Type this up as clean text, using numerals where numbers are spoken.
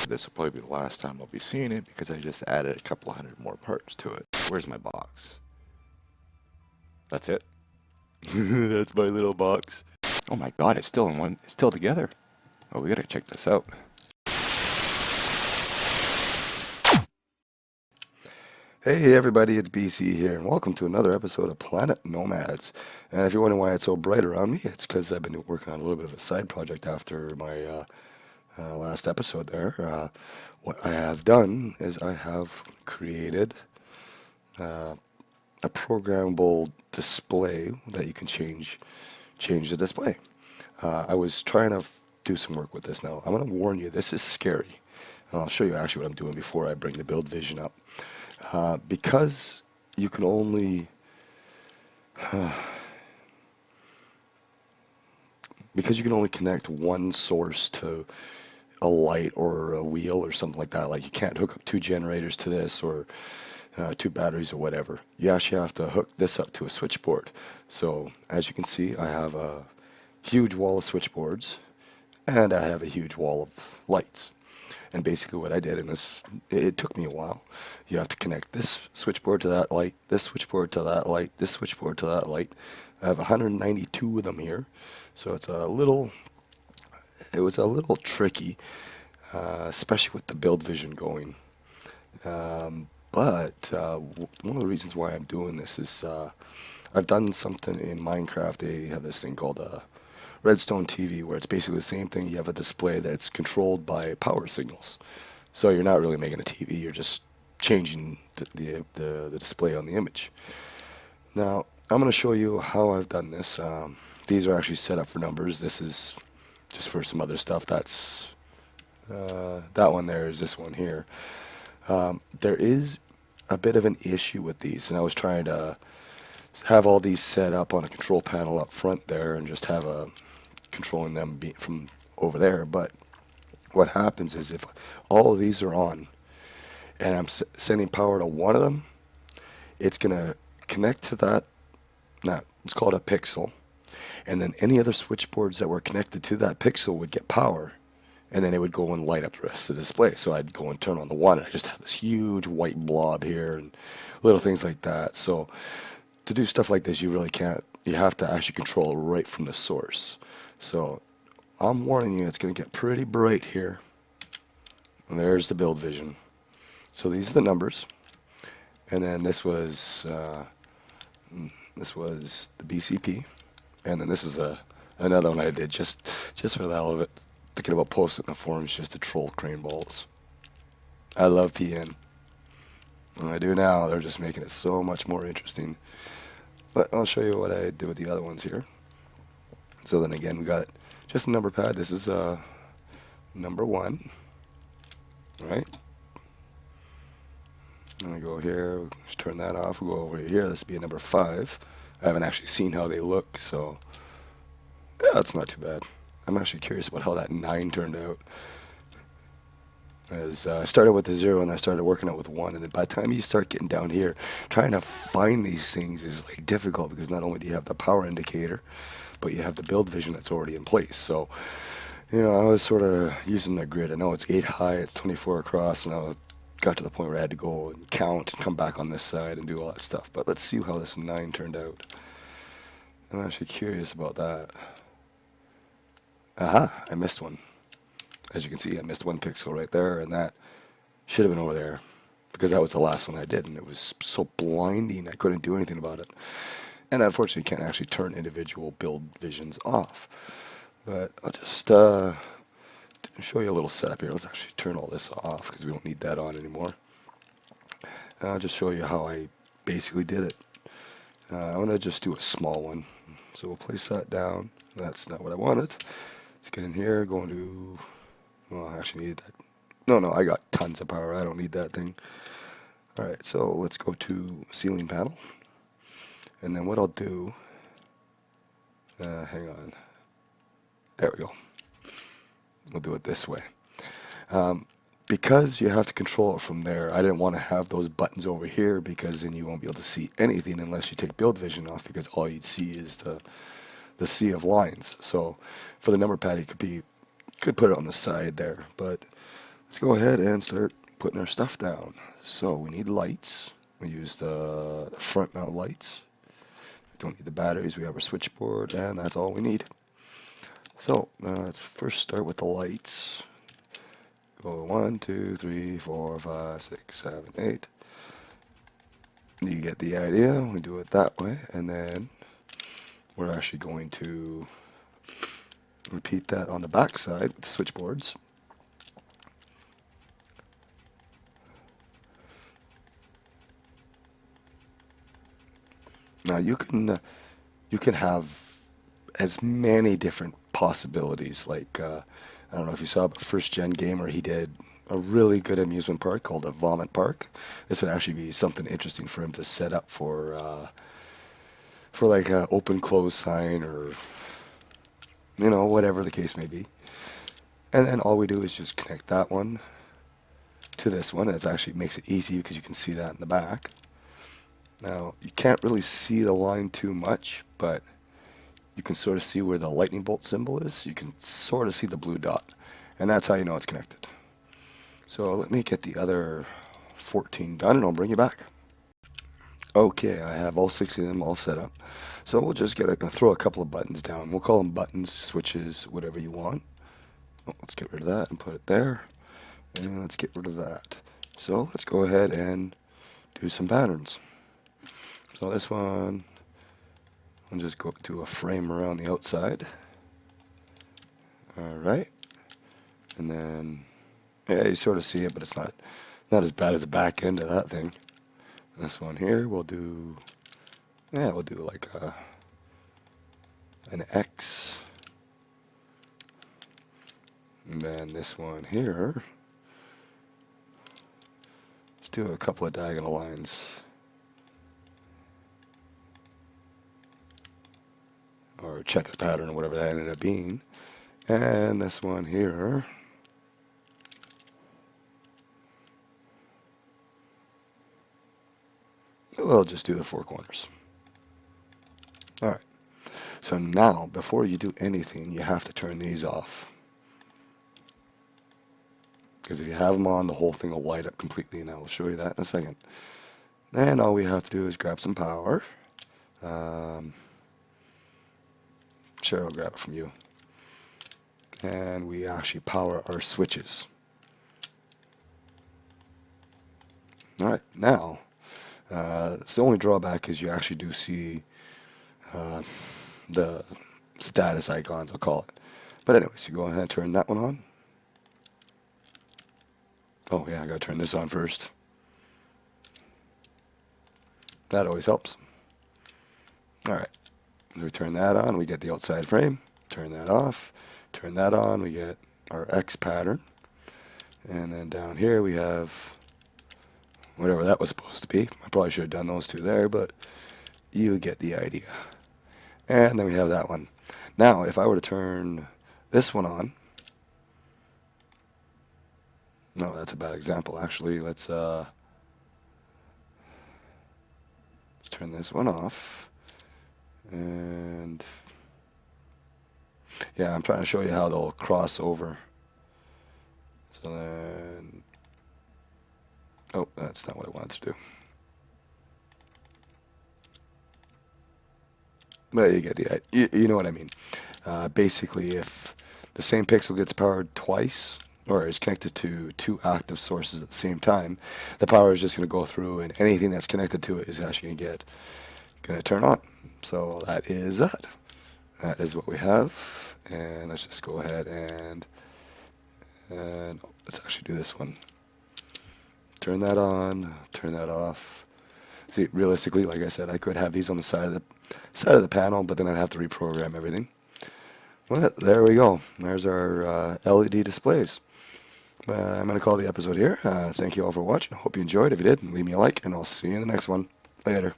this will probably be the last time I'll be seeing it because I just added a couple of hundred more parts to it. Where's my box? That's it. That's my little box. Oh my god, it's still in one. It's still together. Oh, we gotta check this out. Hey everybody, it's BC here, and welcome to another episode of Planet Nomads. And if you're wondering why it's so bright around me, it's because I've been working on a little bit of a side project after my last episode there. What I have done is I have created a programmable display that you can change the display. I was trying to do some work with this. Now I'm going to warn you, this is scary. And I'll show you actually what I'm doing before I bring the build vision up. Because you can only connect one source to a light or a wheel or something like that. Like you can't hook up two generators to this or two batteries or whatever. You actually have to hook this up to a switchboard. So as you can see, I have a huge wall of switchboards and I have a huge wall of lights. And basically what I did, and it took me a while, you have to connect this switchboard to that light, this switchboard to that light, this switchboard to that light. I have 192 of them here, so it was a little tricky, especially with the build vision going. But one of the reasons why I'm doing this is I've done something in Minecraft. They have this thing called Redstone TV, where it's basically the same thing. You have a display that's controlled by power signals. So you're not really making a TV, you're just changing the display on the image. Now, I'm going to show you how I've done this. These are actually set up for numbers. This is just for some other stuff. That's that one there is this one here. There is a bit of an issue with these, and I was trying to have all these set up on a control panel up front there and just have a controlling them from over there. But what happens is if all of these are on and I'm sending power to one of them, it's going to connect to that. Now, it's called a pixel. And then any other switchboards that were connected to that pixel would get power. And then it would go and light up the rest of the display. So I'd go and turn on the one, and I just have this huge white blob here and little things like that. So to do stuff like this, you really can't. You have to actually control it right from the source. So I'm warning you, it's going to get pretty bright here. And there's the build vision. So these are the numbers. And then this was the BCP. And then this was another one I did just for the hell of it. Thinking about posting in the forums just to troll crane balls. I love PN. When I do now, they're just making it so much more interesting. But I'll show you what I did with the other ones here. So then again, we got just a number pad. This is number 1, right? And we go here, we'll just turn that off. We'll go over here. This will be a number 5. I haven't actually seen how they look, so yeah, it's not too bad. I'm actually curious about how that 9 turned out. As I started with the 0 and I started working out with 1, and then by the time you start getting down here, trying to find these things is like difficult because not only do you have the power indicator, but you have the build vision that's already in place. So, you know, I was sort of using the grid. I know it's 8 high, it's 24 across, and I got to the point where I had to go and count and come back on this side and do all that stuff. But let's see how this 9 turned out. I'm actually curious about that. Aha, I missed one. As you can see, I missed 1 pixel right there, and that should have been over there because that was the last one I did, and it was so blinding I couldn't do anything about it. And unfortunately, you can't actually turn individual build visions off. But I'll just show you a little setup here. Let's actually turn all this off because we don't need that on anymore. And I'll just show you how I basically did it. I'm going to just do a small one. So we'll place that down. That's not what I wanted. Let's get in here, go into... Well, I actually need that. No, I got tons of power. I don't need that thing. Alright, so let's go to ceiling panel. And then what I'll do... hang on. There we go. We'll do it this way. Because you have to control it from there, I didn't want to have those buttons over here because then you won't be able to see anything unless you take build vision off, because all you'd see is the sea of lines. So for the number pad, you could put it on the side there, but let's go ahead and start putting our stuff down. So we need lights. We use the front mount lights. Don't need the batteries. We have our switchboard, and that's all we need. So let's first start with the lights. Go 1, 2, 3, 4, 5, 6, 7, 8. You get the idea. We do it that way, and then we're actually going to repeat that on the back side with the switchboards. Now you can have as many different possibilities. Like I don't know if you saw, but First Gen Gamer, he did a really good amusement park called a Vomit Park. This would actually be something interesting for him to set up for like a open close sign, or whatever the case may be. And then all we do is just connect that one to this one. It actually makes it easy because you can see that in the back. Now you can't really see the line too much, but you can sort of see where the lightning bolt symbol is. You can sort of see the blue dot, and that's how you know it's connected. So let me get the other 14 done, and I'll bring you back. Okay, I have all 60 of them all set up. So we'll just throw a couple of buttons down. We'll call them buttons, switches, whatever you want. Oh, let's get rid of that and put it there. And let's get rid of that. So let's go ahead and do some patterns. So this one, I'll just go to a frame around the outside. Alright. And then, yeah, you sort of see it, but it's not as bad as the back end of that thing. And this one here, we'll do like an X. And then this one here, let's do a couple of diagonal lines. Or check pattern, or whatever that ended up being. And this one here, we'll just do the four corners. Alright, so now before you do anything, you have to turn these off, because if you have them on, the whole thing will light up completely, and I will show you that in a second. Then all we have to do is grab some power. Sure, I'll grab it from you. And we actually power our switches. Alright, now, it's the only drawback is you actually do see the status icons, I'll call it. But anyways, you go ahead and turn that one on. Oh yeah, I gotta turn this on first. That always helps. Alright, we turn that on, we get the outside frame. Turn that off. Turn that on, we get our X pattern. And then down here we have whatever that was supposed to be. I probably should have done those two there, but you get the idea. And then we have that one. Now, if I were to turn this one on, no, that's a bad example, actually. Let's turn this one off. And yeah, I'm trying to show you how they'll cross over. So then, oh, that's not what I wanted to do. But you get the you know what I mean. Basically, if the same pixel gets powered twice, or is connected to two active sources at the same time, the power is just going to go through, and anything that's connected to it is actually going to turn on. So that is that. That is what we have. And let's just go ahead and let's actually do this one. Turn that on, turn that off. See, realistically, like I said, I could have these on the side of the panel, but then I'd have to reprogram everything. Well, there we go. There's our LED displays. I'm going to call the episode here. Thank you all for watching. I hope you enjoyed. If you did, leave me a like, and I'll see you in the next one. Later.